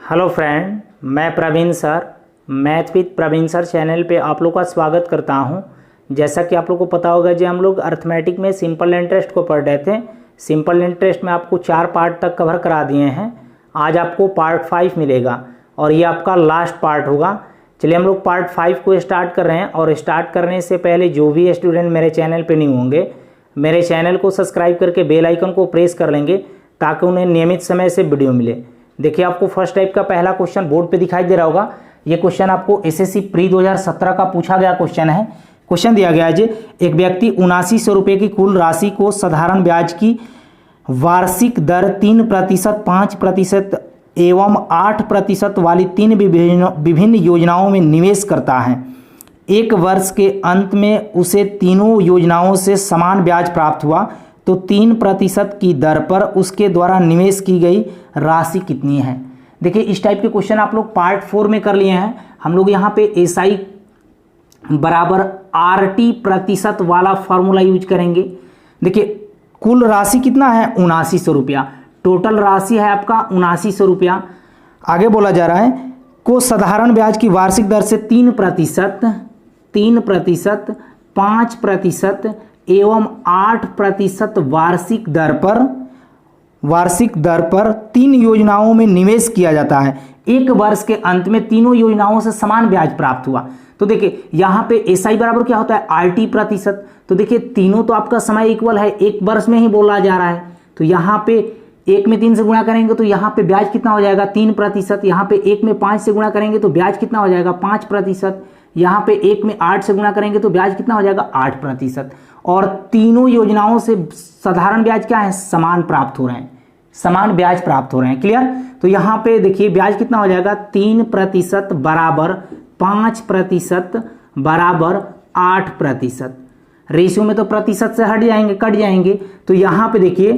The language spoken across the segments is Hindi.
हेलो फ्रेंड, मैं Praveen sir math with Praveen sir channel पे आप लोग का स्वागत करता हूं। जैसा कि आप लोग को पता होगा जी, हम लोग अर्थमेटिक में सिंपल इंटरेस्ट को पढ़ रहे थे। सिंपल इंटरेस्ट में आपको 4 पार्ट तक कवर करा दिए हैं। आज आपको पार्ट 5 मिलेगा और ये आपका लास्ट पार्ट होगा। चलिए हम लोग पार्ट 5 को स्टार्ट कर रहे हैं। और स्टार्ट करने से पहले जो भी स्टूडेंट मेरे चैनल पर न्यू होंगे, मेरे चैनल को सब्सक्राइब करके बेल आइकन को प्रेस कर लेंगे ताकि उन्हें नियमित समय से वीडियो मिले। देखिए, आपको फर्स्ट टाइप का पहला क्वेश्चन बोर्ड पे दिखाई दे रहा होगा। ये क्वेश्चन आपको एसएससी प्री 2017 का पूछा गया क्वेश्चन है। क्वेश्चन दिया गया है जी, एक व्यक्ति 7900 रुपये की कुल राशि को साधारण ब्याज की वार्षिक दर 3%, 5% एवं 8% वाली 3 विभिन्न योजनाओं में निवेश करता है। एक वर्ष के अंत में उसे तीनों योजनाओं से समान ब्याज प्राप्त हुआ, तो 3% की दर पर उसके द्वारा निवेश की गई राशि कितनी है। देखिए, इस टाइप के क्वेश्चन आप लोग पार्ट 4 में कर लिए हैं। हम लोग यहाँ पे SI बराबर RT प्रतिशत वाला फॉर्मूला यूज करेंगे। देखिए, कुल राशि कितना है 7900 रुपया, टोटल राशि है आपका 7900 रुपया। आगे बोला जा रहा है को साधारण ब्याज की वार्षिक दर से 3%, 5% एवं 8% वार्षिक दर पर 3 योजनाओं में निवेश किया जाता है। एक वर्ष के अंत में तीनों योजनाओं से समान ब्याज प्राप्त हुआ। तो देखिए, यहाँ पे SI बराबर क्या होता है RT प्रतिशत। तो देखिए, तीनों तो आपका समय इक्वल है, एक वर्ष में ही बोला जा रहा है। तो यहाँ पे 1 में 3 से गुणा करेंगे तो यहाँ पे ब्याज कितना हो जाएगा 3%। यहाँ पे 1 में 5 से गुणा करेंगे तो ब्याज कितना हो जाएगा 5%। यहाँ पे 1 में 8 से गुणा करेंगे तो ब्याज कितना हो जाएगा 8%। और तीनों योजनाओं से साधारण ब्याज क्या है समान प्राप्त हो रहे हैं, समान ब्याज प्राप्त हो रहे हैं। क्लियर। तो यहाँ पे देखिए ब्याज कितना हो जाएगा 3% बराबर 5% बराबर 8%। रेशियो में तो प्रतिशत से हट जाएंगे, कट जाएंगे। तो यहाँ पे देखिए,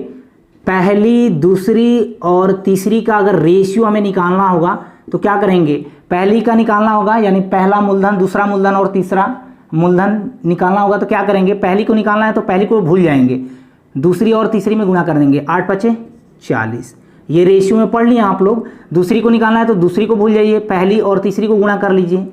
पहली, दूसरी और तीसरी का अगर रेशियो हमें निकालना होगा तो क्या करेंगे, पहली का निकालना होगा, यानी पहला मूलधन, दूसरा मूलधन और तीसरा मूलधन निकालना होगा। तो क्या करेंगे, पहली को निकालना है तो पहली को भूल जाएंगे, दूसरी और तीसरी में गुणा कर देंगे, 8 पचे 40। ये रेशियो में पढ़ लिया आप लोग। दूसरी को निकालना है तो दूसरी को भूल जाइए, पहली और तीसरी को गुणा कर लीजिए।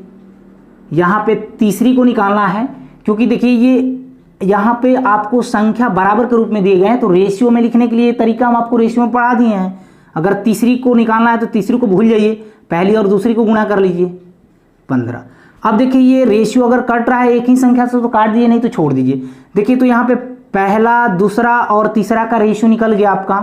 यहाँ पे तीसरी को निकालना है, क्योंकि देखिए ये यहाँ पे आपको संख्या बराबर के रूप में दिए गए हैं, तो रेशियो में लिखने के लिए तरीका हम आपको रेशियो में पढ़ा दिए हैं। अगर तीसरी को निकालना है तो तीसरी को भूल जाइए, पहली और दूसरी को गुणा कर लीजिए 15। अब देखिए, ये रेशियो अगर कट रहा है एक ही संख्या से तो काट दीजिए, नहीं तो छोड़ दीजिए। देखिए, तो यहाँ पे पहला, दूसरा और तीसरा का रेशियो निकल गया आपका।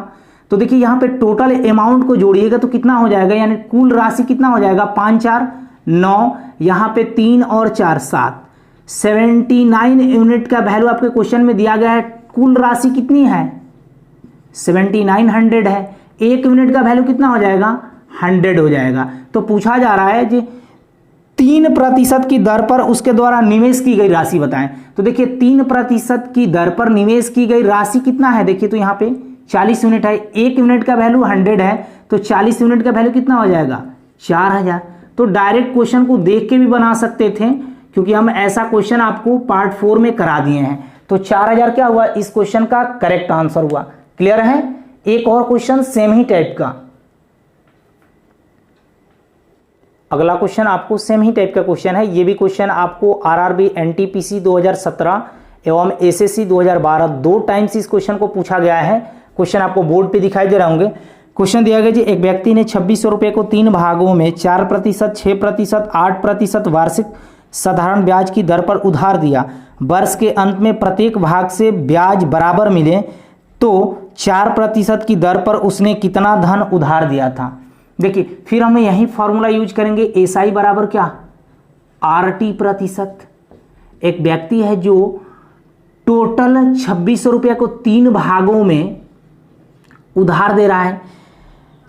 तो देखिए, यहाँ पे टोटल अमाउंट को जोड़िएगा तो कितना हो जाएगा, यानी कुल राशि कितना हो जाएगा 5 4 9, यहाँ पे 3 और 4 7, 79 यूनिट का वैल्यू आपके क्वेश्चन में दिया गया है। कुल राशि कितनी है 7900 है। 1 यूनिट का वैल्यू कितना हो जाएगा 100 हो जाएगा। तो पूछा जा रहा है जी 3% की दर पर उसके द्वारा निवेश की गई राशि बताएं। तो देखिए, 3% की दर पर निवेश की गई राशि कितना है, देखिए तो यहाँ पे 40 यूनिट है। 1 यूनिट का वैल्यू 100 है, तो 40 यूनिट का वैल्यू कितना हो जाएगा 4000। तो डायरेक्ट क्वेश्चन को देख के भी बना सकते थे, क्योंकि हम ऐसा क्वेश्चन आपको पार्ट 4 में करा दिए हैं। तो 4000 क्या हुआ, इस क्वेश्चन का करेक्ट आंसर हुआ। क्लियर है। एक और क्वेश्चन सेम ही टाइप का, अगला क्वेश्चन आपको सेम ही टाइप का क्वेश्चन है। ये भी क्वेश्चन आपको RRB NTPC 2017 एवं SSC 2012 दो टाइम्स इस क्वेश्चन को पूछा गया है। क्वेश्चन आपको बोर्ड पे दिखाई दे रहे होंगे। क्वेश्चन दिया गया जी, एक व्यक्ति ने 2600 रुपये को 3 भागों में 4%, 6%, 8% वार्षिक साधारण ब्याज की दर पर उधार दिया। वर्ष के अंत में प्रत्येक भाग से ब्याज बराबर मिले तो 4% की दर पर उसने कितना धन उधार दिया था। देखिए, फिर हमें यही फॉर्मूला यूज करेंगे। SI बराबर क्या RT प्रतिशत। एक व्यक्ति है जो टोटल 2600 रुपये को 3 भागों में उधार दे रहा है।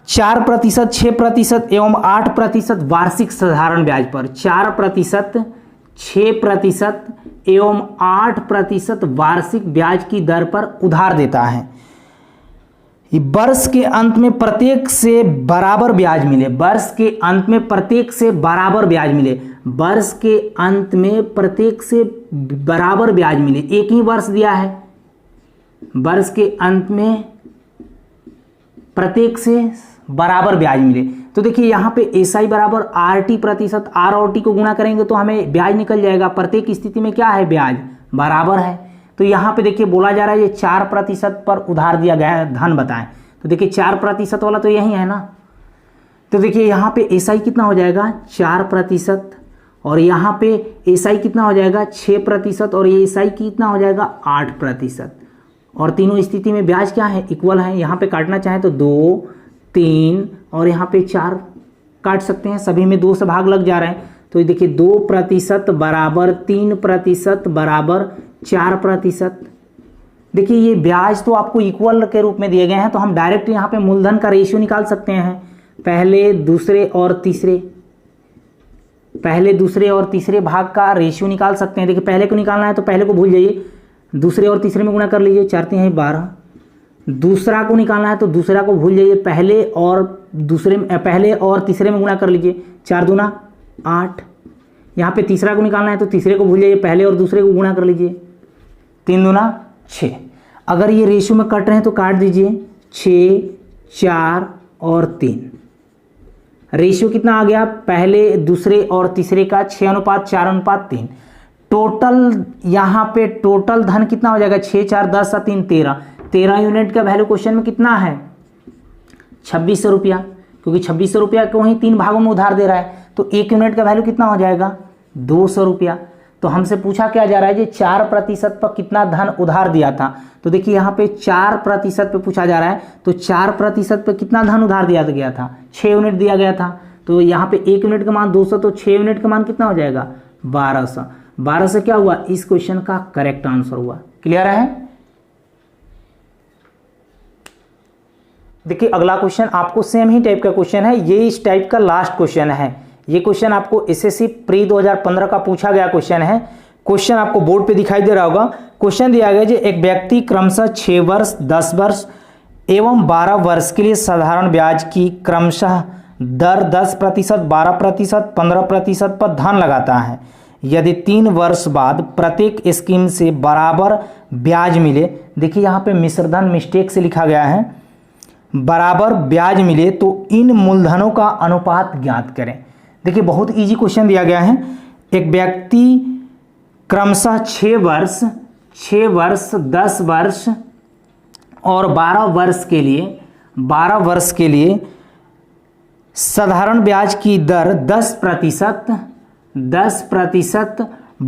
4%, 6% एवं 8% वार्षिक साधारण ब्याज पर, 4%, 6% एवं 8% वार्षिक ब्याज की दर पर उधार देता है। वर्ष के अंत में प्रत्येक से बराबर ब्याज मिले, वर्ष के अंत में प्रत्येक से बराबर ब्याज मिले, वर्ष के अंत में प्रत्येक से बराबर ब्याज मिले। एक ही वर्ष दिया है, वर्ष के अंत में प्रत्येक से बराबर ब्याज मिले। तो देखिए यहाँ पे एसआई बराबर आर टी प्रतिशत, आर और टी को गुणा करेंगे तो हमें ब्याज निकल जाएगा। प्रत्येक स्थिति में क्या है, ब्याज बराबर है। तो यहाँ पे देखिए बोला जा रहा है ये 4% पर उधार दिया गया है, धन बताएं। तो देखिए 4% वाला तो यही है ना। तो देखिए यहाँ पे एसआई कितना हो जाएगा 4%, और यहाँ पे एसआई कितना हो जाएगा 6%, और ये एसआई कितना हो जाएगा 8%। और तीनों स्थिति में ब्याज क्या है, इक्वल है। यहाँ पे काटना चाहें तो 2, 3 और यहाँ पे 4 काट सकते हैं, सभी में 2 से भाग लग जा रहे हैं। तो देखिए 2% बराबर 3% बराबर 4%। देखिए ये ब्याज तो आपको इक्वल के रूप में दिए गए हैं, तो हम डायरेक्ट यहाँ पे मूलधन का रेशियो निकाल सकते हैं, पहले दूसरे और तीसरे भाग का रेशियो निकाल सकते हैं। देखिए पहले को निकालना है तो पहले को भूल जाइए, दूसरे और तीसरे में गुणा कर लीजिए, 4 3 12। दूसरा को निकालना है तो दूसरा को भूल जाइए, पहले और तीसरे में गुणा कर लीजिए, 4 दूना 8। यहाँ पे तीसरा को निकालना है तो तीसरे को भूल जाइए, पहले और दूसरे को गुणा कर लीजिए, 3 दूना 6। अगर ये रेशियो में कट रहे हैं तो काट दीजिए, 6 4 और 3। रेशियो कितना आ गया, पहले दूसरे और तीसरे का 6:4:3। टोटल यहाँ पे टोटल धन कितना हो जाएगा, 6 4 10 3 13 यूनिट का वैल्यू क्वेश्चन में कितना है 2600 रुपया, क्योंकि 2600 रुपया को ही 3 भागों में उधार दे रहा है। तो 1 यूनिट का वैल्यू कितना हो जाएगा 200 रुपया। तो हमसे पूछा क्या जा रहा है जी 4% पर कितना धन उधार दिया था। तो देखिए यहाँ पे 4% पे पूछा जा रहा है, तो 4% पे कितना धन उधार दिया गया था, 6 यूनिट दिया गया था। तो यहाँ पे 1 यूनिट का मान 200, तो 6 यूनिट का मान कितना हो जाएगा 1200। 1200 क्या हुआ, इस क्वेश्चन का करेक्ट आंसर हुआ। क्लियर है। देखिए अगला क्वेश्चन आपको सेम ही टाइप का क्वेश्चन है, ये इस टाइप का लास्ट क्वेश्चन है। ये क्वेश्चन आपको एसएससी प्री 2015 का पूछा गया क्वेश्चन है। क्वेश्चन आपको बोर्ड पे दिखाई दे रहा होगा। क्वेश्चन दिया गया है एक व्यक्ति क्रमशः 6 वर्ष, 10 वर्ष एवं 12 वर्ष के लिए साधारण ब्याज की क्रमशः दर 10%, 12%, 15% पर धन लगाता है। यदि 3 वर्ष बाद प्रत्येक स्कीम से बराबर ब्याज मिले, देखिए यहाँ पे मिश्रधन मिस्टेक से लिखा गया है, बराबर ब्याज मिले तो इन मूलधनों का अनुपात ज्ञात करें। देखिए बहुत इजी क्वेश्चन दिया गया है। एक व्यक्ति क्रमशः 6 वर्ष, 10 वर्ष और 12 वर्ष के लिए साधारण ब्याज की दर 10%,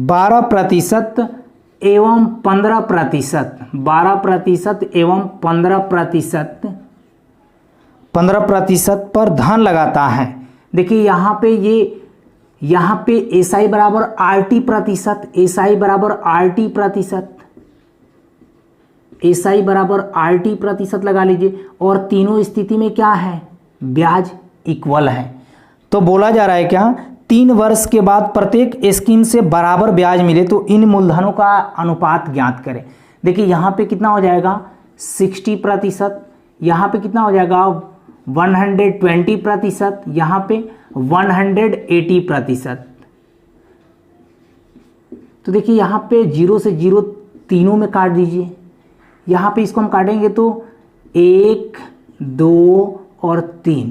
12% एवं 15%, 12% एवं 15% पर धन लगाता है। देखिए यहाँ पे एसआई बराबर आरटी प्रतिशत, एसआई बराबर आरटी प्रतिशत लगा लीजिए, और तीनों स्थिति में क्या है, ब्याज इक्वल है। तो बोला जा रहा है क्या, 3 वर्ष के बाद प्रत्येक स्कीम से बराबर ब्याज मिले तो इन मूलधनों का अनुपात ज्ञात करें। देखिए यहाँ पे कितना हो जाएगा 60%, यहाँ पे कितना हो जाएगा 120%, यहाँ पे 180%। तो देखिए यहाँ पे 0 से 0 तीनों में काट दीजिए। यहाँ पे इसको हम काटेंगे तो 1 2 और 3।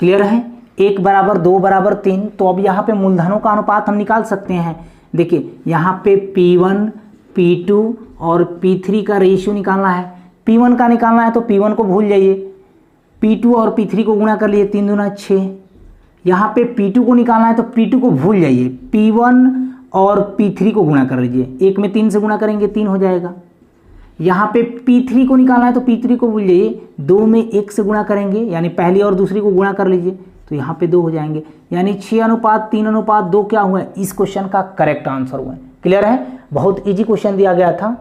क्लियर है, 1 बराबर 2 बराबर 3। तो अब यहाँ पे मूलधनों का अनुपात हम निकाल सकते हैं। देखिए यहाँ पे P1, P2 और P3 का रेशियो निकालना है। P1 का निकालना है तो P1 को भूल जाइए, P2 और P3 को गुणा कर लिए, 3 दूना 6। यहाँ पे P2 को निकालना है तो P2 को भूल जाइए, P1 और P3 को गुणा कर लीजिए, 1 में 3 से गुणा करेंगे 3 हो जाएगा। यहाँ पे P3 को निकालना है तो P3 को भूल जाइए, 2 में 1 से गुणा करेंगे, यानी पहली और दूसरी को गुणा कर लीजिए तो यहाँ पे 2 हो जाएंगे, यानी 6:3:2 क्या हुआ, इस क्वेश्चन का करेक्ट आंसर हुआ। क्लियर है, बहुत इजी क्वेश्चन दिया गया था।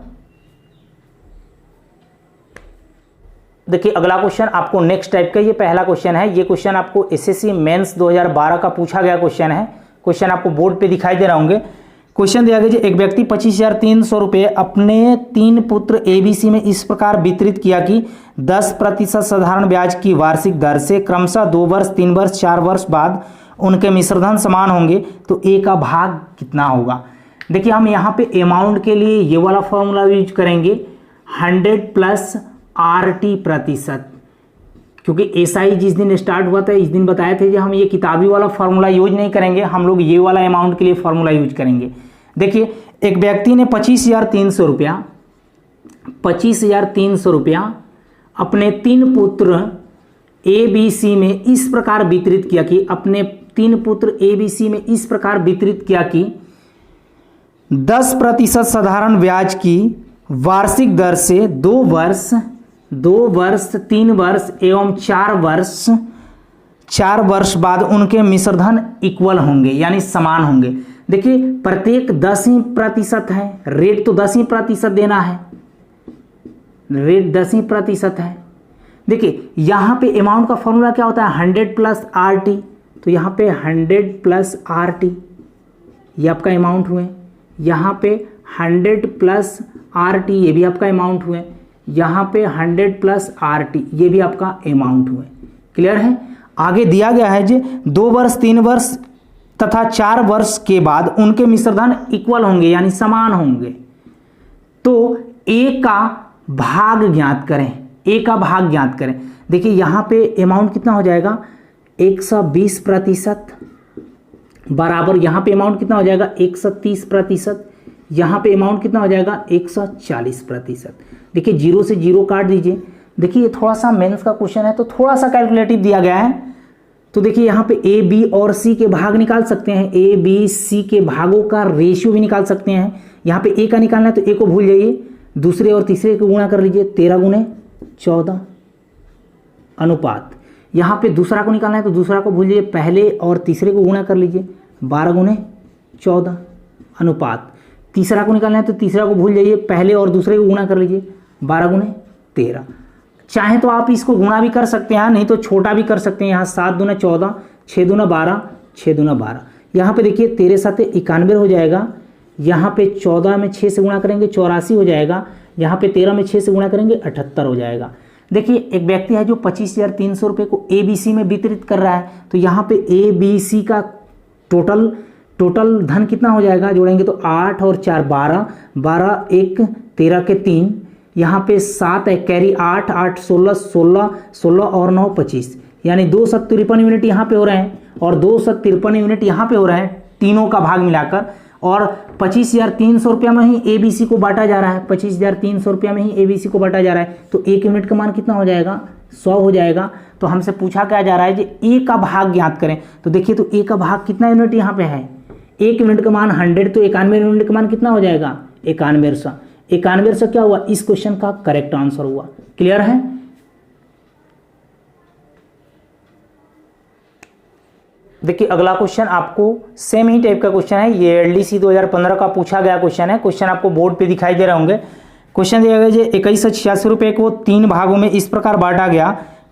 देखिए अगला क्वेश्चन आपको नेक्स्ट टाइप का, ये पहला क्वेश्चन है। ये क्वेश्चन आपको एसएससी मेंस 2012 का पूछा गया क्वेश्चन है। क्वेश्चन आपको बोर्ड पे दिखाई दे रहा होंगे। क्वेश्चन दिया गया एक व्यक्ति 25,300 रुपये अपने 3 पुत्र एबीसी में इस प्रकार वितरित किया कि 10% साधारण ब्याज की वार्षिक दर से क्रमशः 2 वर्ष, 3 वर्ष, 4 वर्ष बाद उनके मिश्रधन समान होंगे तो ए का भाग कितना होगा। देखिए हम यहाँ पे अमाउंट के लिए ये वाला फॉर्मूला यूज करेंगे, 100 प्लस RT प्रतिशत, क्योंकि एसआई जिस दिन स्टार्ट हुआ था इस दिन बताए थे कि हम ये किताबी वाला फार्मूला यूज नहीं करेंगे, हम लोग ये वाला अमाउंट के लिए फार्मूला यूज करेंगे। देखिए एक व्यक्ति ने 25,300 रुपया अपने 3 पुत्र ए बी सी में इस प्रकार वितरित किया कि अपने 3 पुत्र ए बी सी में इस प्रकार वितरित किया कि 10% साधारण ब्याज की वार्षिक दर से 2 वर्ष, 3 वर्ष एवं 4 वर्ष बाद उनके मिश्रधन इक्वल होंगे यानी समान होंगे। देखिए प्रत्येक 10% है, रेट तो 10% देना है, रेट 10% है। देखिए यहां पे अमाउंट का फॉर्मूला क्या होता है 100 प्लस RT, तो यहां पे 100 प्लस RT ये आपका अमाउंट हुए, यहां पे 100 प्लस RT ये भी आपका अमाउंट हुए, यहां पे 100 प्लस RT ये भी आपका अमाउंट हुए। क्लियर है। आगे दिया गया है जी 2 वर्ष, 3 वर्ष तथा 4 वर्ष के बाद उनके मिश्रधन इक्वल होंगे यानी समान होंगे। तो ए का भाग ज्ञात करें, ए का भाग ज्ञात करें। देखिए यहां पे अमाउंट कितना हो जाएगा 120% बराबर, यहां पे अमाउंट कितना हो जाएगा 130%, यहां पे अमाउंट कितना हो जाएगा 140%। देखिए 0 से 0 काट दीजिए। देखिए ये थोड़ा सा मेंस का क्वेश्चन है तो थोड़ा सा कैलकुलेटिव दिया गया है। तो देखिए यहाँ पे ए बी और सी के भाग निकाल सकते हैं, ए बी सी के भागों का रेशियो भी निकाल सकते हैं। यहाँ पे ए का निकालना है तो ए को भूल जाइए, दूसरे और तीसरे को गुणा कर लीजिए 13 गुणे 14 अनुपात। यहाँ पे दूसरा को निकालना है तो दूसरा को भूल जाइए, पहले और तीसरे को गुणा कर लीजिए 12 गुणे 14 अनुपात। तीसरा को निकालना है तो तीसरा को भूल जाइए, पहले और दूसरे को गुणा कर लीजिए 12 गुणे 13। चाहे तो आप इसको गुणा भी कर सकते हैं, नहीं तो छोटा भी कर सकते हैं। यहाँ 7 दूना 14, 6 दूना 12, 6 दूना 12। यहाँ पे देखिए 13 7 91 हो जाएगा, यहाँ पे 14 में 6 से गुणा करेंगे 84 हो जाएगा, यहाँ पे 13 में 6 से गुणा करेंगे 78 हो जाएगा। देखिए एक व्यक्ति है जो 25,300 रुपये को ए बी सी में वितरित कर रहा है, तो यहाँ पे ए बी सी का टोटल धन कितना हो जाएगा, जोड़ेंगे तो 8 और 4 12, 12 1 13 के 3, यहाँ पे 7 है कैरी 8 8 16 16 16 और 9 25, यानी 253 यूनिट यहाँ पे हो रहे हैं और 253 यूनिट यहाँ पे हो रहे हैं तीनों का भाग मिलाकर। और 25,300 रुपया में ही एबीसी को बांटा जा रहा है, 25,300 रुपया में ही एबीसी को बांटा जा रहा है। तो 1 यूनिट का मान कितना हो जाएगा 100 हो जाएगा। तो हमसे पूछा क्या जा रहा है जी ए का भाग ज्ञात करें। तो देखिए तो ए का भाग कितना यूनिट यहाँ पे है, 1 यूनिट का मान 100, तो 91 यूनिट का मान कितना हो जाएगा 9100। 9100 क्या हुआ, इस क्वेश्चन का करेक्ट आंसर हुआ। क्लियर है। देखिए अगला क्वेश्चन आपको सेम ही टाइप का क्वेश्चन है, ये एलडीसी 2015 का पूछा गया क्वेश्चन है। क्वेश्चन आपको बोर्ड पे दिखाई दे रहे होंगे। क्वेश्चन दिया गया 2186 रुपये को 3 भागों में इस प्रकार बांटा गया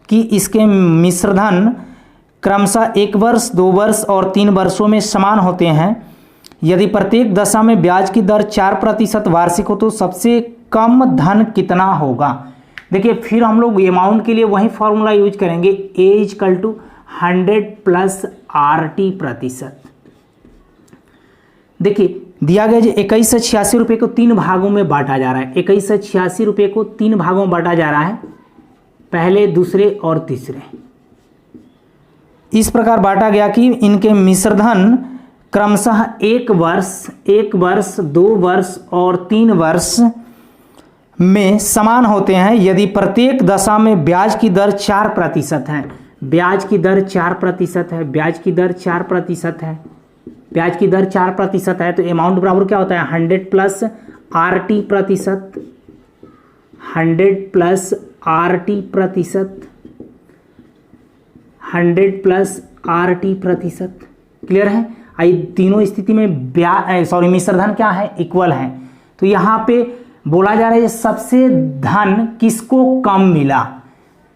कि इसके मिश्रधन क्रमशः 1 वर्ष 2 वर्ष और 3 वर्षों में समान होते हैं। यदि प्रत्येक दशा में ब्याज की दर 4% वार्षिक हो तो सबसे कम धन कितना होगा। देखिए फिर हम लोग अमाउंट के लिए वही फॉर्मूला यूज करेंगे, ए इक्वल टू 100 प्लस RT प्रतिशत। देखिए दिया गया जी 2186 रुपये को 3 भागों में बांटा जा रहा है। 2186 रुपये को 3 भागों में बांटा जा रहा है, पहले दूसरे और तीसरे। इस प्रकार बांटा गया कि इनके मिश्रधन क्रमशः 1 वर्ष 2 वर्ष और 3 वर्ष में समान होते हैं यदि प्रत्येक दशा में ब्याज की दर 4% है। ब्याज की दर 4% है, ब्याज की दर 4% है, ब्याज की दर 4% है। तो अमाउंट बराबर क्या होता है 100 प्लस RT प्रतिशत, 100 प्लस RT प्रतिशत, 100 प्लस RT प्रतिशत। क्लियर है। आई तीनों स्थिति में मिश्रधन क्या है इक्वल है। तो यहाँ पे बोला जा रहा है सबसे धन किसको कम मिला,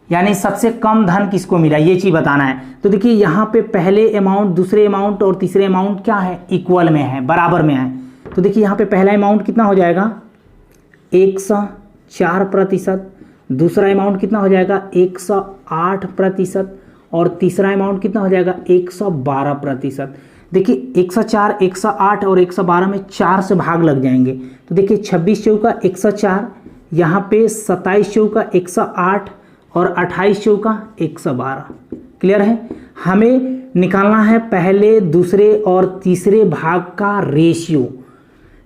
यानी सबसे कम धन किसको मिला ये चीज बताना है। तो देखिए यहाँ पे पहले अमाउंट दूसरे अमाउंट और तीसरे अमाउंट क्या है इक्वल में है, बराबर में है। तो देखिए यहाँ पे पहला अमाउंट कितना हो जाएगा 104%, दूसरा अमाउंट कितना हो जाएगा 108% और तीसरा अमाउंट कितना हो जाएगा 112%। देखिए 104 108 और 112 में 4 से भाग लग जाएंगे। तो देखिए 26 चौका 104, यहाँ पे 27 चौका 108 और 28 चौका 112। क्लियर है। हमें निकालना है पहले, दूसरे और तीसरे भाग का रेशियो।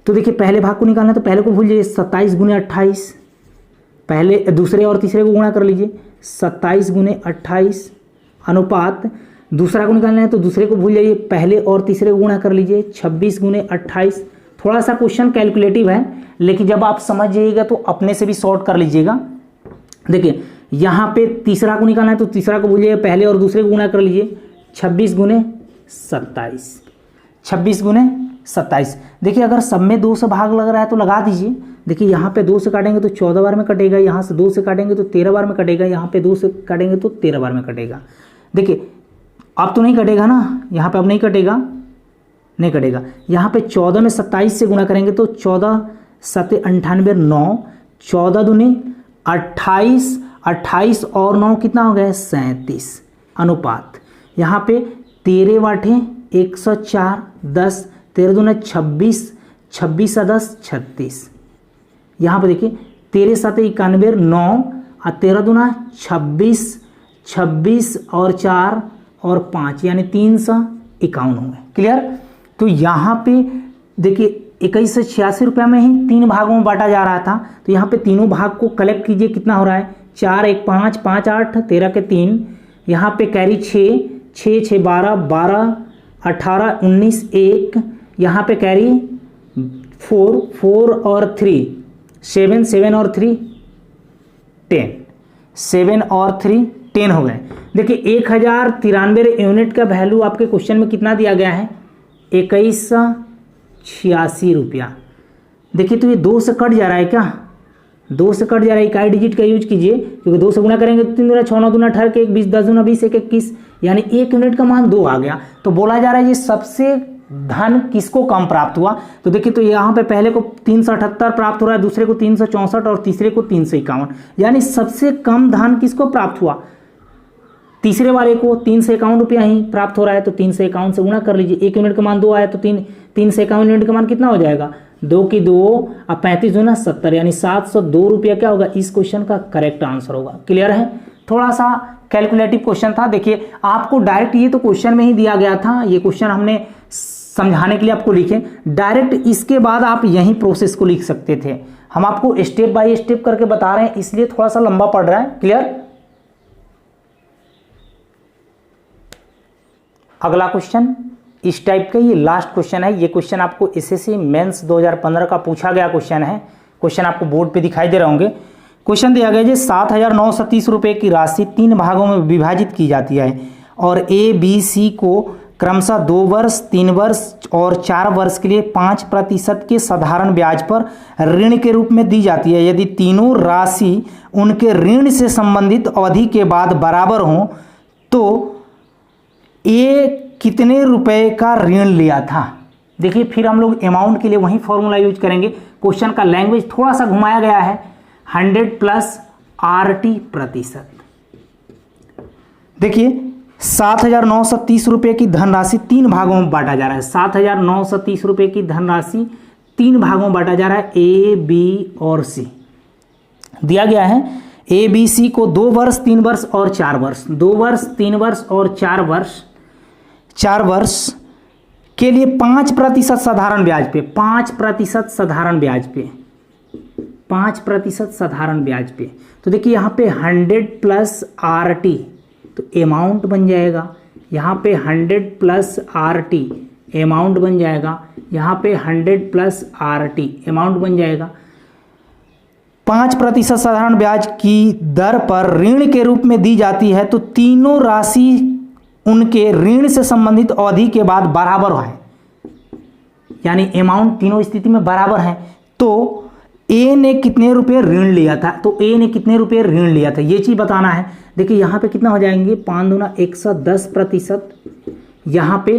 तो देखिए पहले भाग को निकालना है तो पहले को भूल जाइए, 27 गुने 28, पहले दूसरे और तीसरे को गुणा कर लीजिए, 27 गुने 28 अनुपात दूसरा को निकालना है तो दूसरे को भूल जाइए, पहले और तीसरे को गुणा कर लीजिए, 26 गुने 28। थोड़ा सा क्वेश्चन कैलकुलेटिव है, लेकिन जब आप समझ जाइएगा तो अपने से भी सॉर्ट कर लीजिएगा। देखिए यहाँ पे तीसरा को निकालना है तो तीसरा को भूल जाइए, पहले और दूसरे को गुणा कर लीजिए, 26 गुने 27, 26 गुने 27। देखिए अगर सब में 2 से भाग लग रहा है तो लगा दीजिए। देखिए यहाँ पे 2 से काटेंगे तो 14 बार में कटेगा, यहाँ से 2 से काटेंगे तो 13 बार में कटेगा, यहाँ पे 2 से काटेंगे तो 13 बार में कटेगा। देखिए अब तो नहीं कटेगा ना, यहाँ पे अब नहीं कटेगा, नहीं कटेगा। यहाँ पे 14 में 27 से गुणा करेंगे तो 14 7 98 9, 14 दूनी 28, 28 और 9 कितना हो गया 37 अनुपात। यहाँ पे 13 वाटे 104, 10 13 दूना 26, 26 10 36। यहाँ पे देखिए 13 7 91 9 और 13 दूना 26, 26 और 4 और 5 यानी 351 होंगे। क्लियर। तो यहाँ पे देखिए 2186 रुपया में ही 3 भागों में बांटा जा रहा था, तो यहाँ पे तीनों भाग को कलेक्ट कीजिए, कितना हो रहा है 4 1 5 5 8 13 के 3, यहाँ पे कैरी 6 6 6 12 12 18 19 1, यहाँ पे कैरी 4 4 और 3 7 7 और 3 10, 7 और 3 10 हो गए। देखिए 1093 यूनिट का वैल्यू आपके क्वेश्चन में कितना दिया गया है 2186 रुपया। देखिए तो ये 2 से कट जा रहा है क्या, 2 से कट जा रहा है, इकाई डिजिट का यूज कीजिए, क्योंकि 2 से गुणा करेंगे तो 3 दूना 6 9 दूना 18 के 1 20 10 दूना 20 1 21, यानी 1 यूनिट का मान 2 आ गया। तो बोला जा रहा है ये सबसे धन किसको कम प्राप्त हुआ। तो देखिए तो यहाँ पे पहले को 378 प्राप्त हो रहा है, दूसरे को 364 और तीसरे को 351, यानी सबसे कम धन किसको प्राप्त हुआ, तीसरे वाले को 351 रुपया ही प्राप्त हो रहा है। तो 351 से गुणा कर लीजिए, 1 यूनिट का मान 2 आया तो 351 यूनिट का मान कितना हो जाएगा 2 की 2 और 35 दूना 70, यानी 702 रुपया क्या होगा, इस क्वेश्चन का करेक्ट आंसर होगा। क्लियर है। थोड़ा सा कैलकुलेटिव क्वेश्चन था। देखिए आपको डायरेक्ट ये तो क्वेश्चन में ही दिया गया था, ये क्वेश्चन हमने समझाने के लिए आपको लिखे, डायरेक्ट इसके बाद आप यही प्रोसेस को लिख सकते थे। हम आपको स्टेप बाय स्टेप करके बता रहे हैं, इसलिए थोड़ा सा लंबा पड़ रहा है। क्लियर। अगला क्वेश्चन इस टाइप का, ये लास्ट क्वेश्चन है। ये क्वेश्चन आपको एसएससी मेंस 2015 का पूछा गया क्वेश्चन है। क्वेश्चन आपको बोर्ड पे दिखाई दे रहे होंगे। क्वेश्चन दिया गया है 7,930 रुपये की राशि 3 भागों में विभाजित की जाती है और ए बी सी को क्रमशः 2 वर्ष 3 वर्ष और 4 वर्ष के लिए 5% के साधारण ब्याज पर ऋण के रूप में दी जाती है। यदि तीनों राशि उनके ऋण से संबंधित अवधि के बाद बराबर हों तो ए कितने रुपए का ऋण लिया था। देखिए फिर हम लोग अमाउंट के लिए वही फॉर्मूला यूज करेंगे। क्वेश्चन का लैंग्वेज थोड़ा सा घुमाया गया है, 100 प्लस RT%। देखिए 7,930 रुपये की धनराशि 3 भागों में बांटा जा रहा है। 7,930 रुपये की धनराशि 3 भागों में बांटा जा रहा है, ए बी और सी दिया गया है। ए बी सी को 2 वर्ष 3 वर्ष और 4 वर्ष, 2 वर्ष 3 वर्ष और 4 वर्ष के लिए 5% साधारण ब्याज पे, 5% साधारण ब्याज पे, 5% साधारण ब्याज पे। तो देखिए यहाँ पे 100 प्लस RT तो अमाउंट बन जाएगा, यहाँ पे 100 प्लस RT अमाउंट बन जाएगा, यहाँ पे 100 प्लस RT अमाउंट बन जाएगा। 5% साधारण ब्याज की दर पर ऋण के रूप में दी जाती है, तो तीनों राशि उनके ऋण से संबंधित अवधि के बाद बराबर है, यानी अमाउंट तीनों स्थिति में बराबर है। तो ए ने कितने रुपए ऋण लिया था, तो ए ने कितने रुपए ऋण लिया था ये चीज बताना है। देखिए यहाँ पे कितना हो जाएंगे 5 दूना 110%, यहाँ पे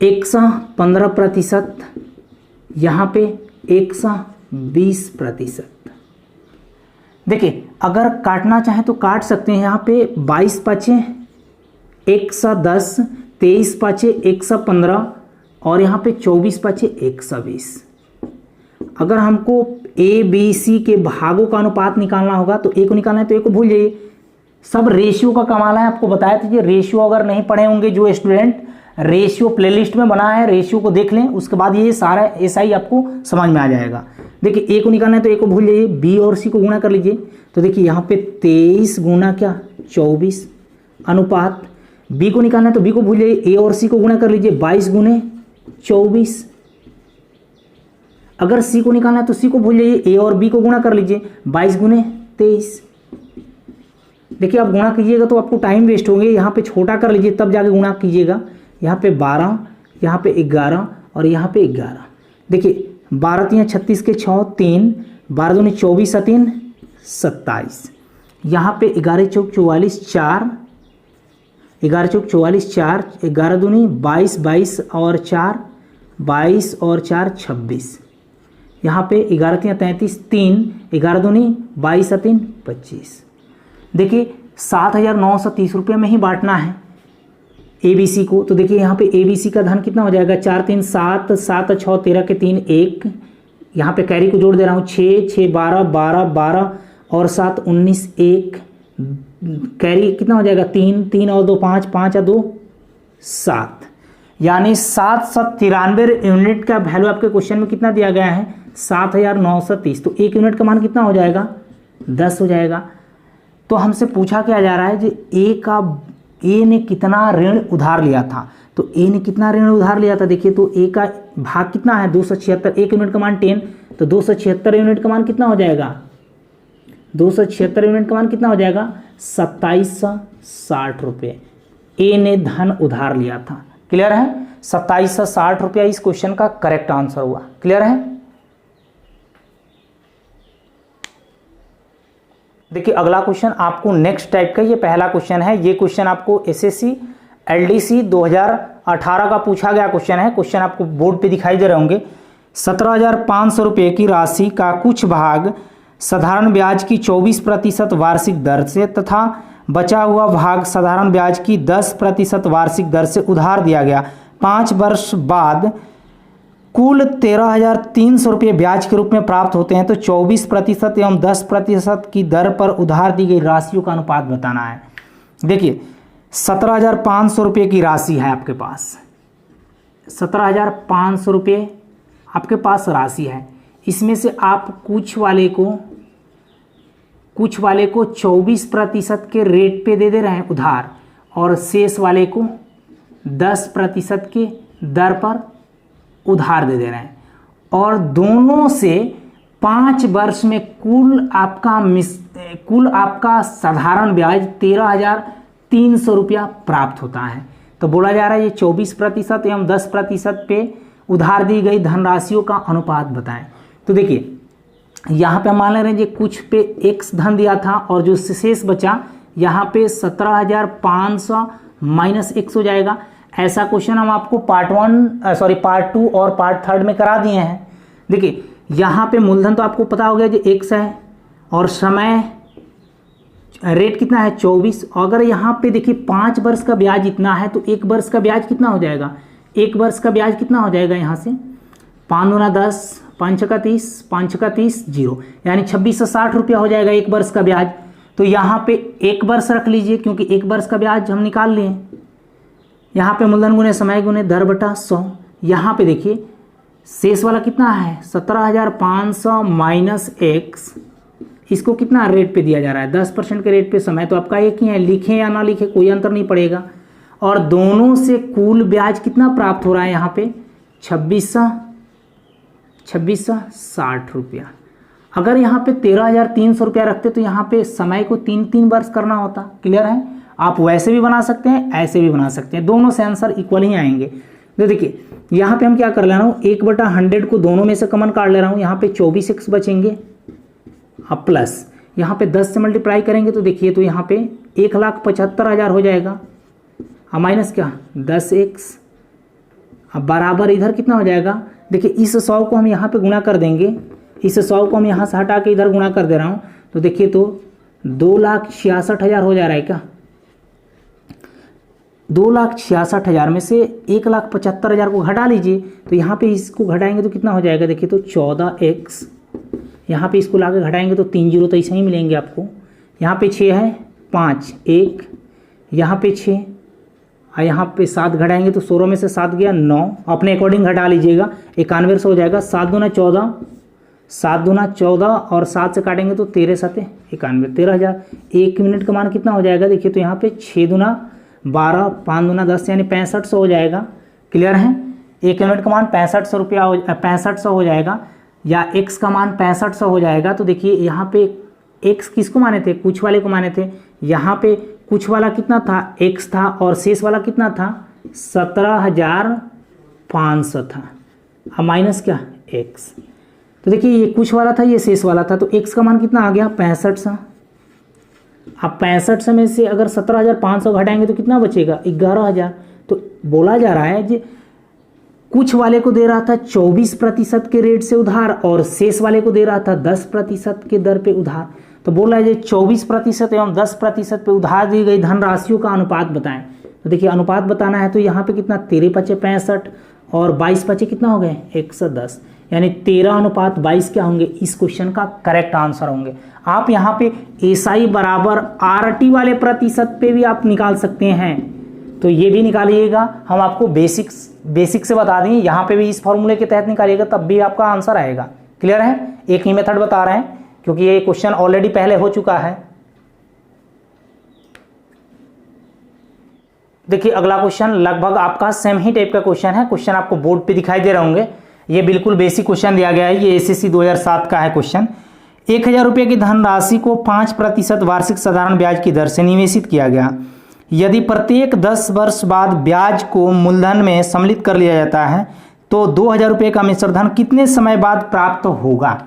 115%, यहाँ पे 120%। देखिए अगर काटना चाहे तो काट सकते हैं। यहाँ पे 22 पाँचे 110, 23 पाँचे 115 और यहाँ पे 24 पाँचे 120। अगर हमको ए बी सी के भागों का अनुपात निकालना होगा तो ए को निकालना है, तो ए को भूल जाइए, सब रेशियो का कमाल है। आपको बताया था ये रेशियो अगर नहीं पढ़े होंगे जो स्टूडेंट, रेशियो प्लेलिस्ट में बना है, रेशियो को देख लें, उसके बाद ये सारा एसआई आपको समझ में आ जाएगा। देखिए ए को निकालना है तो ए को भूल जाइए, बी और सी को गुणा कर लीजिए, तो देखिए यहाँ पे 23 गुना क्या 24 अनुपात, बी को निकालना है तो बी को भूल जाइए, ए और सी को गुणा कर लीजिए 22 गुने 24। अगर सी को निकालना है तो सी को भूल जाइए, ए और बी को गुणा कर लीजिए 22 गुने 23। देखिए आप गुणा कीजिएगा तो आपको टाइम वेस्ट होंगे, यहाँ पे छोटा कर लीजिए तब जाके गुणा कीजिएगा। यहाँ पे 12, यहाँ पे 11 और यहाँ पे 11। देखिए 12 3 36 के 6 3, 12 दूनी 24 3 27। यहाँ पे 11 चौक 44 4, 11 चौक 44 4, 11 दूनी 22, 22 और 4 22 और 4 26। यहाँ पे 11 3 33 3, 11 दूनी 22 3 25। देखिए 7,930 रुपये में ही बांटना है ABC को। तो देखिए यहाँ पे ABC का धन कितना हो जाएगा, 4 3 7, 7 6 13 के 3 1, यहाँ पे कैरी को जोड़ दे रहा हूँ 6 6 12 12 12 और 7 19 1, कैरी कितना हो जाएगा 3 3 और 2 5 5 और 2 7, यानी 793 यूनिट का वैल्यू आपके क्वेश्चन में कितना दिया गया है 7,930। तो एक यूनिट का मान कितना हो जाएगा 10 हो जाएगा। तो हमसे पूछा क्या जा रहा है जी ए ने कितना ऋण उधार लिया था, तो ए ने कितना ऋण उधार लिया था। देखिए तो ए का भाग कितना है 276, एक यूनिट का मान 10, तो 276 यूनिट का मान कितना हो जाएगा, 276 यूनिट का मान कितना हो जाएगा 2760 रुपये ए ने धन उधार लिया था। क्लियर है, 2760 रुपया इस क्वेश्चन का करेक्ट आंसर हुआ। क्लियर है। देखिए अगला क्वेश्चन आपको नेक्स्ट टाइप का, ये पहला क्वेश्चन है। ये क्वेश्चन आपको एसएससी एलडीसी 2018 का पूछा गया क्वेश्चन है। क्वेश्चन आपको बोर्ड पे दिखाई दे रहे होंगे। 17,500 रुपये की राशि का कुछ भाग साधारण ब्याज की 24% वार्षिक दर से तथा बचा हुआ भाग साधारण ब्याज की 10% वार्षिक दर से उधार दिया गया। 5 वर्ष बाद कुल 13,300 रुपये ब्याज के रूप में प्राप्त होते हैं। तो 24% एवं 10% की दर पर उधार दी गई राशियों का अनुपात बताना है। देखिए 17,500 रुपये की राशि है आपके पास, 17,500 रुपये आपके पास राशि है। इसमें से आप कुछ वाले को 24% के रेट पे दे रहे हैं उधार और शेष वाले को 10% के दर पर उधार दे रहे हैं, और दोनों से 5 वर्ष में कुल आपका साधारण ब्याज 13,300 रुपया प्राप्त होता है। तो बोला जा रहा है ये 24% एवं 10% पे उधार दी गई धनराशियों का अनुपात बताएं। तो देखिए यहाँ पे हम मान ले रहे हैं कुछ पे x धन दिया था और जो शेष बचा यहाँ पे 17,500 माइनस x हो जाएगा। ऐसा क्वेश्चन हम आपको पार्ट 2 और पार्ट 3 में करा दिए हैं। देखिए यहाँ पे मूलधन तो आपको पता हो गया जो x है और समय रेट कितना है 24। अगर यहाँ पे देखिए 5 वर्ष का ब्याज इतना है तो 1 वर्ष का ब्याज कितना हो जाएगा, 1 वर्ष का ब्याज कितना हो जाएगा यहाँ से 5 दूना 10, 5 का 30, 5 का 30 0, यानी 2660 रुपया हो जाएगा 1 वर्ष का ब्याज। तो यहाँ पे 1 वर्ष रख लीजिए क्योंकि 1 वर्ष का ब्याज हम निकाल लिए। यहाँ पे मूलधन गुने समय गुने दर बटा 100। यहाँ पे देखिए शेष वाला कितना है 17,500 माइनस x, इसको कितना रेट पे दिया जा रहा है 10% के रेट पे। समय तो आपका एक ही है, लिखें या ना लिखें कोई अंतर नहीं पड़ेगा। और दोनों से कुल ब्याज कितना प्राप्त हो रहा है यहाँ पे 2660 रुपया। अगर यहाँ पे 13,300 रुपया रखते तो यहाँ पे समय को 3 वर्ष करना होता। क्लियर है, आप वैसे भी बना सकते हैं ऐसे भी बना सकते हैं, दोनों से आंसर इक्वल ही आएंगे। तो देखिए यहाँ पे हम क्या कर ले रहा हूँ 1/100 को दोनों में से कॉमन काट ले रहा हूँ। यहाँ पे 24x बचेंगे अब प्लस यहाँ पे 10 से मल्टीप्लाई करेंगे तो देखिए तो यहाँ पे 1,75,000 हो जाएगा। अब माइनस क्या 10x, अब बराबर इधर कितना हो जाएगा। देखिए इस 100 को हम यहाँ पे गुणा कर देंगे, इस 100 को हम यहाँ से हटा के इधर गुणा कर दे रहा हूँ। तो देखिए तो 2,66,000 हो जा रहा है क्या। 2,66,000 में से 1,75,000 को घटा लीजिए। तो यहाँ पे इसको घटाएंगे तो कितना हो जाएगा, देखिए तो 14x, यहाँ पे इसको लाके घटाएंगे तो 3 जीरो तो ऐसे ही मिलेंगे आपको। यहाँ पे 6 है, 5 1, यहाँ पे 6 और यहाँ पे 7 घटाएंगे तो 16 में से 7 गया 9, अपने अकॉर्डिंग घटा लीजिएगा, 91 से हो जाएगा। 7 दूना 14, 7 दूना 14 और 7 से काटेंगे तो 13 7 91, 13,000। 1 मिनट का मान कितना हो जाएगा, देखिए तो यहाँ पे 6 दूना 12, 5 दूना 10 यानी 6500 हो जाएगा। क्लियर है, 1 यूनिट का मान 6500 रुपया 6500 हो जाएगा, या x का मान 6500 हो जाएगा। तो देखिए यहाँ पे x किसको माने थे, कुछ वाले को माने थे। यहाँ पे कुछ वाला कितना था, x था, और शेष वाला कितना था, 17,500 था। अब माइनस क्या, x। तो देखिए ये कुछ वाला था, ये शेष वाला था, तो x का मान कितना आ गया, 6500। अब 6500 में से अगर 17,500 घटाएंगे तो कितना बचेगा, 11,000। तो बोला जा रहा है जी कुछ वाले को दे रहा था 24% के रेट से उधार और शेष वाले को दे रहा था 10% के दर पे उधार। तो बोल रहा है जी 24% एवं 10% पे उधार दी गई धनराशियों का अनुपात बताएं। तो देखिए अनुपात बताना है तो यहाँ पे कितना, 13 पचे 65 और 22 पचे कितना हो गए, 110, यानी 13:22 क्या होंगे, इस क्वेश्चन का करेक्ट आंसर होंगे। आप यहाँ पे एसआई बराबर आरटी वाले प्रतिशत पे भी आप निकाल सकते हैं, तो ये भी निकालिएगा। हम आपको बेसिक से बता दें, यहाँ पे भी इस फॉर्मूले के तहत निकालिएगा तब भी आपका आंसर आएगा। क्लियर है, एक ही मेथड बता रहे हैं क्योंकि ये क्वेश्चन ऑलरेडी पहले हो चुका है। देखिए अगला क्वेश्चन लगभग आपका सेम ही टाइप का क्वेश्चन है। क्वेश्चन आपको बोर्ड पे दिखाई दे रहे होंगे। ये बिल्कुल बेसिक क्वेश्चन दिया गया है, ये एसएससी 2007 का है क्वेश्चन। 1,000 रुपये की धनराशि को 5% वार्षिक साधारण ब्याज की दर से निवेशित किया गया। यदि प्रत्येक 10 वर्ष बाद ब्याज को मूलधन में सम्मिलित कर लिया जाता है तो 2,000 रुपये का मिश्र धन कितने समय बाद प्राप्त होगा।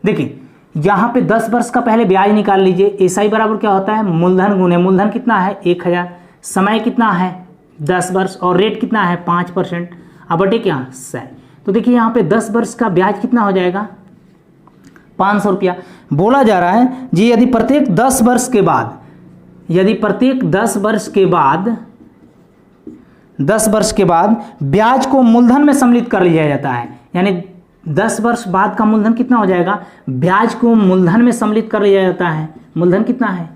देखिए यहाँ पे 10 वर्ष का पहले ब्याज निकाल लीजिए। एसआई बराबर क्या होता है, मूलधन गुने मूलधन कितना है 1,000, समय कितना है 10 वर्ष और रेट कितना है 5%, अब बटे क्या 100। तो देखिए यहाँ पे 10 वर्ष का ब्याज कितना हो जाएगा 500 रुपया। बोला जा रहा है जी यदि प्रत्येक 10 वर्ष के बाद, यदि प्रत्येक 10 वर्ष के बाद 10 वर्ष के बाद ब्याज को मूलधन में सम्मिलित कर लिया जाता है, यानी 10 वर्ष बाद का मूलधन कितना हो जाएगा, ब्याज को मूलधन में सम्मिलित कर लिया जाता है। मूलधन कितना है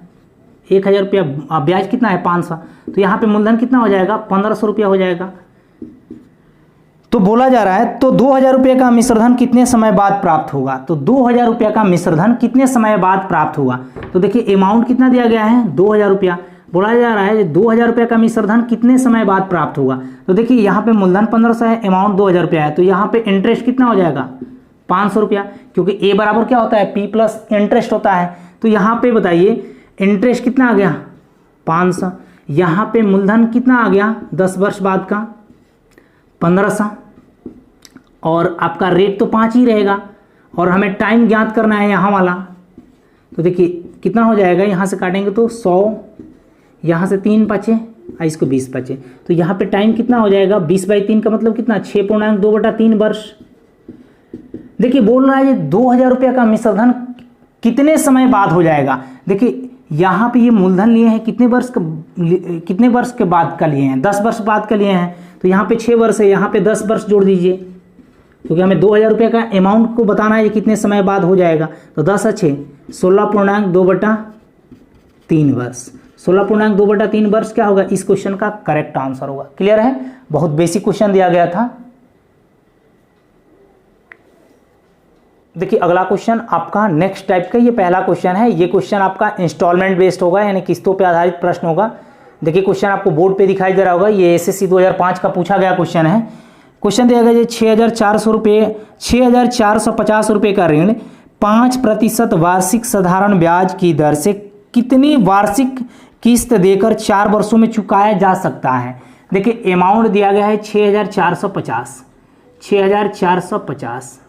1,000 रुपया, ब्याज कितना है 500, तो यहाँ पे मूलधन कितना हो जाएगा 1,500 रुपया हो जाएगा। तो बोला जा रहा है तो 2,000 रुपये का मिश्रधन कितने समय बाद प्राप्त होगा। तो 2,000 रुपया का मिश्रधन कितने समय बाद प्राप्त होगा। तो देखिए अमाउंट कितना दिया गया है 2,000 रुपया। बोला जा रहा है 2,000 रुपये का मिश्रधन कितने समय बाद प्राप्त होगा। तो देखिए यहाँ पे मूलधन 1,500 है, अमाउंट 2,000 रुपया है, तो यहाँ पे इंटरेस्ट कितना हो जाएगा 500 रुपया, क्योंकि ए बराबर क्या होता है P प्लस इंटरेस्ट होता है। तो यहाँ पे बताइए इंटरेस्ट कितना आ गया 500, यहाँ पे मूलधन कितना आ गया 10 वर्ष बाद का 1,500 और आपका रेट तो 5 ही रहेगा और हमें टाइम ज्ञात करना है यहाँ वाला। तो देखिए कितना हो जाएगा, यहाँ से काटेंगे तो 100, यहाँ से 3 बचे और इसको 20 बचे, तो यहाँ पे टाइम कितना हो जाएगा 20/3 का मतलब कितना 6.2/3 वर्ष। देखिए बोल रहा है ये 2,000 रुपया का मिश्रधन कितने समय बाद हो जाएगा। देखिए यहाँ पे ये मूलधन लिए हैं कितने वर्ष के बाद का लिए हैं, 10 वर्ष बाद का लिए हैं, तो यहाँ पे 6 वर्ष है, यहाँ पे 10 वर्ष जोड़ दीजिए क्योंकि हमें 2,000 रुपये का अमाउंट को बताना है ये कितने समय बाद हो जाएगा। तो 10 और 6 16.2/3 वर्ष, 16.2/3 वर्ष क्या होगा, इस क्वेश्चन का करेक्ट आंसर होगा। क्लियर है, बहुत बेसिक क्वेश्चन दिया गया था। देखिए अगला क्वेश्चन आपका नेक्स्ट टाइप का, ये पहला क्वेश्चन है। ये क्वेश्चन आपका इंस्टॉलमेंट बेस्ड होगा, यानी किस्तों पे आधारित प्रश्न होगा। देखिए क्वेश्चन आपको बोर्ड पे दिखाई दे रहा होगा, ये एसएससी 2005 का पूछा गया क्वेश्चन है। क्वेश्चन दिया गया 6,450 रुपये का ऋण 5% वार्षिक साधारण ब्याज की दर से कितनी वार्षिक किस्त देकर 4 वर्षों में चुकाया जा सकता है। देखिए अमाउंट दिया गया है 6,450,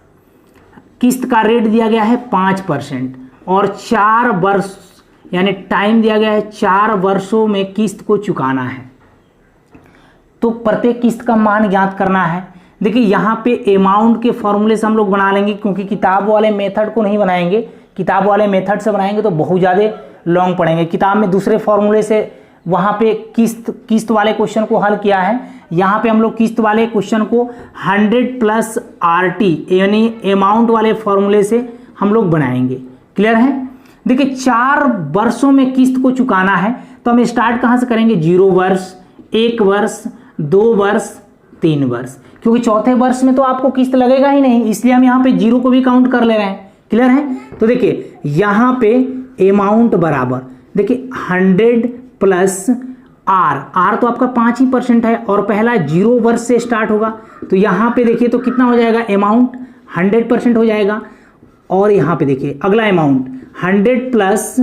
किस्त का रेट दिया गया है 5% और 4 वर्ष यानी टाइम दिया गया है 4 वर्षों में किस्त को चुकाना है। तो प्रत्येक किस्त का मान ज्ञात करना है। देखिए यहाँ पे अमाउंट के फॉर्मूले से हम लोग बना लेंगे क्योंकि किताब वाले मेथड को नहीं बनाएंगे, किताब वाले मेथड से बनाएंगे तो बहुत ज़्यादा लॉन्ग पड़ेंगे। किताब में दूसरे फॉर्मूले से वहाँ पे किस्त वाले क्वेश्चन को हल किया है। यहाँ पे हम लोग किस्त वाले क्वेश्चन को 100 प्लस RT यानी अमाउंट वाले फॉर्मूले से हम लोग बनाएंगे। क्लियर है? देखिए 4 वर्षों में किस्त को चुकाना है तो हम स्टार्ट कहाँ से करेंगे? 0 वर्ष, 1 वर्ष, 2 वर्ष, 3 वर्ष, क्योंकि चौथे वर्ष में तो आपको किस्त लगेगा ही नहीं, इसलिए हम यहाँ पे 0 को भी काउंट कर ले रहे हैं। क्लियर है? तो देखिए यहाँ पे अमाउंट बराबर देखिए 100 प्लस R तो आपका 5% है और पहला 0 वर्ष से स्टार्ट होगा, तो यहाँ पे देखिए तो कितना हो जाएगा? अमाउंट 100% हो जाएगा। और यहाँ पे देखिए अगला अमाउंट 100 प्लस,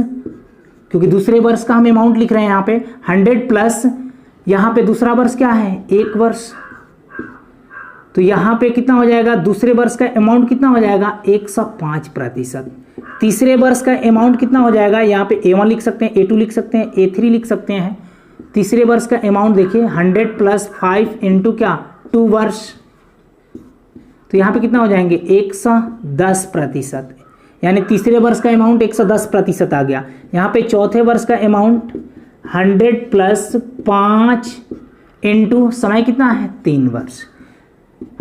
क्योंकि दूसरे वर्ष का हम अमाउंट लिख रहे हैं यहाँ पे 100 प्लस, यहाँ पे दूसरा वर्ष क्या है? 1 वर्ष, तो यहाँ पे कितना हो जाएगा? दूसरे वर्ष का अमाउंट कितना हो जाएगा? 105%। तीसरे वर्ष का अमाउंट कितना हो जाएगा? यहाँ पे A1 लिख सकते हैं, A2 लिख सकते हैं, A3 लिख सकते हैं। तीसरे वर्ष का अमाउंट देखिए 100 प्लस 5 इंटू क्या? 2 वर्ष, तो यहाँ पे कितना हो जाएंगे? 110%, यानी तीसरे वर्ष का अमाउंट 110% आ गया। यहाँ पे चौथे वर्ष का अमाउंट 100 प्लस 5 इंटू समय कितना है? 3 वर्ष,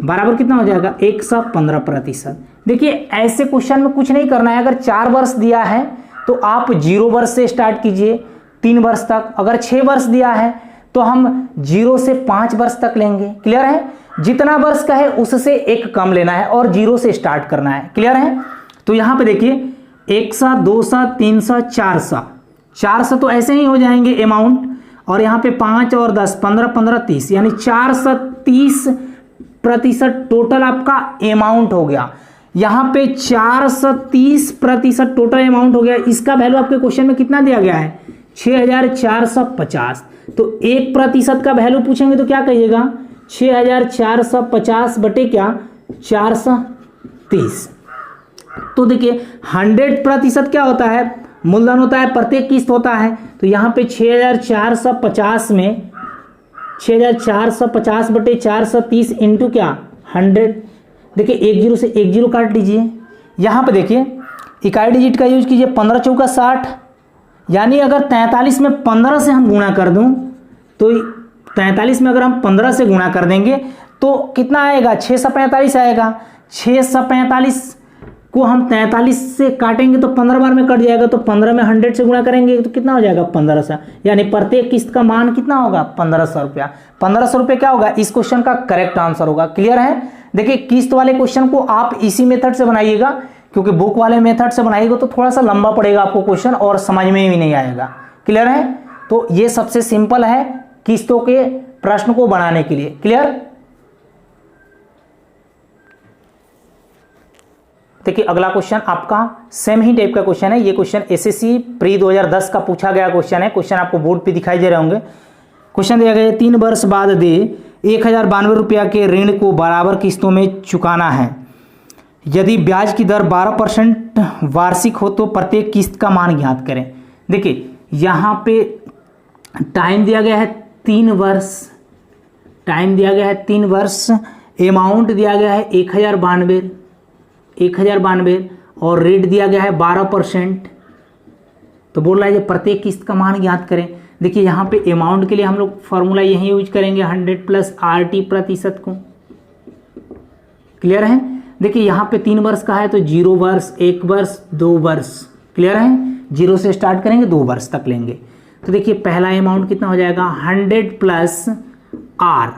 बराबर कितना हो जाएगा? 115%। देखिए ऐसे क्वेश्चन में कुछ नहीं करना है, अगर 4 वर्ष दिया है तो आप 0 वर्ष से स्टार्ट कीजिए 3 वर्ष तक, अगर 6 वर्ष दिया है तो हम 0 से 5 वर्ष तक लेंगे। क्लियर है? जितना वर्ष का है उससे एक कम लेना है और 0 से स्टार्ट करना है। क्लियर है? तो यहाँ पे देखिए 100, 200, 300, 400, 400 तो ऐसे ही हो जाएंगे अमाउंट, और यहाँ पे 5 और 10, 15, 15, 30, यानी 430% टोटल आपका अमाउंट हो गया। यहाँ पे 430% टोटल अमाउंट हो गया। इसका वैल्यू आपके क्वेश्चन में कितना दिया गया है? 6450। तो 1% का वैल्यू पूछेंगे तो क्या कहिएगा? 6450 बटे क्या? 430। तो देखिए 100% क्या होता है? मूलधन होता है, प्रत्येक किस्त होता है। तो यहाँ पे 6450 में 6450 बटे 430 इंटू क्या? 100। देखिए 1 0 से 1 0 काट लीजिए। यहाँ पे देखिए इकाई डिजिट का यूज कीजिए, 15 चौका 60, यानी अगर 43 में 15 से हम गुणा कर दूं तो 43 में अगर हम 15 से गुणा कर देंगे तो कितना आएगा? 645 आएगा। 645 को हम 43 से काटेंगे तो 15 बार में कट जाएगा, तो 15 में 100 से गुणा करेंगे तो कितना हो जाएगा? 1500, यानी प्रत्येक किस्त का मान कितना होगा? 1500 रुपया। 1500 रुपये क्या होगा? इस क्वेश्चन का करेक्ट आंसर होगा। क्लियर है? देखिए किस्त वाले क्वेश्चन को आप इसी मेथड से बनाइएगा, क्योंकि बुक वाले मेथड से बनाइएगा तो थोड़ा सा लंबा पड़ेगा आपको क्वेश्चन और समझ में भी नहीं आएगा। क्लियर है? तो ये सबसे सिंपल है किस्तों के प्रश्न को बनाने के लिए। क्लियर? देखिए अगला क्वेश्चन आपका सेम ही टाइप का क्वेश्चन है। ये क्वेश्चन एसएससी प्री 2010 का पूछा गया क्वेश्चन है। क्वेश्चन आपको बोर्ड पे दिखाई दे रहे होंगे। क्वेश्चन दिया गया 3 वर्ष बाद दे 1092 रुपया के ऋण को बराबर किस्तों में चुकाना है। यदि ब्याज की दर 12% वार्षिक हो तो प्रत्येक किस्त का मान ज्ञात करें। देखिए यहाँ पे टाइम दिया गया है 3 वर्ष, टाइम दिया गया है 3 वर्ष, अमाउंट दिया गया है 1092 और रेट दिया गया है 12%। तो बोल रहा है प्रत्येक किस्त का मान ज्ञात करें। देखिए यहाँ पे अमाउंट के लिए हम लोग फॉर्मूला यही यूज करेंगे 100 प्लस RT% को। क्लियर है? देखिए यहाँ पे 3 वर्ष का है तो 0 वर्ष, 1 वर्ष, 2 वर्ष। क्लियर है? 0 से स्टार्ट करेंगे 2 वर्ष तक लेंगे। तो देखिए पहला अमाउंट कितना हो जाएगा? 100 प्लस R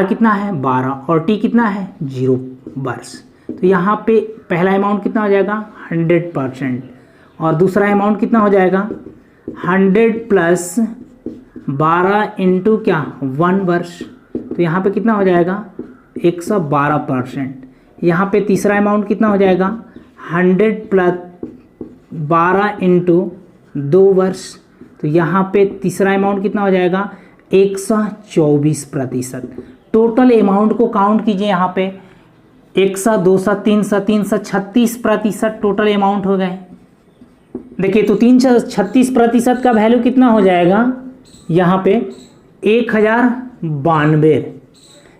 कितना है? 12 और T कितना है? 0 वर्ष। तो यहाँ पे पहला अमाउंट कितना हो जाएगा? 100%, और दूसरा अमाउंट कितना हो जाएगा? 100 प्लस 12 इंटू क्या? 1 वर्ष। तो यहाँ पे कितना हो जाएगा? 112%। यहाँ पे तीसरा अमाउंट कितना हो जाएगा? 100 प्लस 12 इंटू 2 वर्ष। तो यहाँ पे तीसरा अमाउंट कितना हो जाएगा? 124%। टोटल अमाउंट को काउंट कीजिए। यहाँ पे 100, 200, 300, 336% टोटल अमाउंट हो गए। देखिए तो 336% का वैल्यू कितना हो जाएगा? यहाँ पे 1092।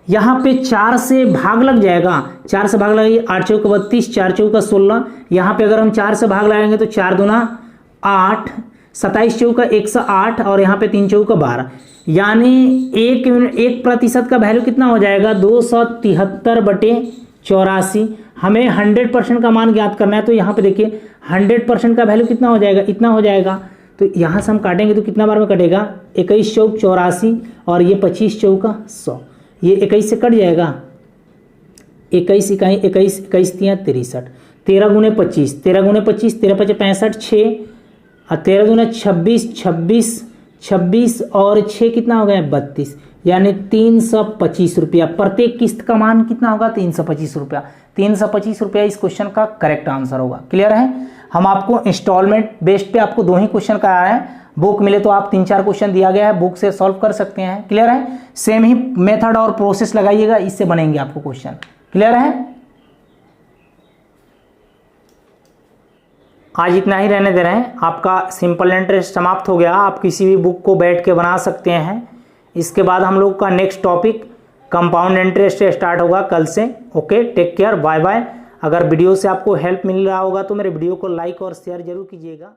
यहाँ पे 4 से भाग लग जाएगा, 4 से भाग लगाइए, 8 चौक 32, 4 चौक 16। यहाँ पे अगर हम 4 से भाग लगाएंगे तो 4 दूना 8, 27 चौका 108 और यहाँ पे 3 चौका 12, यानी 1% का वैल्यू कितना हो जाएगा 273/84। हमें 100% का मान ज्ञात करना है, तो यहाँ पे देखिए 100% का वैल्यू कितना हो जाएगा, इतना हो जाएगा। तो यहाँ से हम काटेंगे तो कितना बार में कटेगा, 21 चौक 84 और ये 25 चौका 100, ये 21 से कट जाएगा, 21 इकाई 21 21 तियाँ 63, 13 गुने 25 13 गुने 25 13 5 65 6 और 13 गुने 26 26 26 और 6 कितना हो गया 32, यानी 325 रुपया। प्रत्येक किस्त का मान कितना होगा 325 रुपया। 325 रुपया इस क्वेश्चन का करेक्ट आंसर होगा। क्लियर है। हम आपको इंस्टॉलमेंट बेस्ड पे आपको 2 ही क्वेश्चन कराए हैं। बुक मिले तो आप 3-4 क्वेश्चन दिया गया है, बुक से सॉल्व कर सकते हैं। क्लियर है। सेम ही मेथड और प्रोसेस लगाइएगा, इससे बनेंगे आपको क्वेश्चन। क्लियर है। आज इतना ही रहने दे रहे हैं। आपका सिंपल इंटरेस्ट समाप्त हो गया। आप किसी भी बुक को बैठ के बना सकते हैं। इसके बाद हम लोग का next topic compound interest start होगा कल से। Okay, take care, bye bye. अगर वीडियो से आपको हेल्प मिल रहा होगा तो मेरे वीडियो को लाइक और शेयर जरूर कीजिएगा।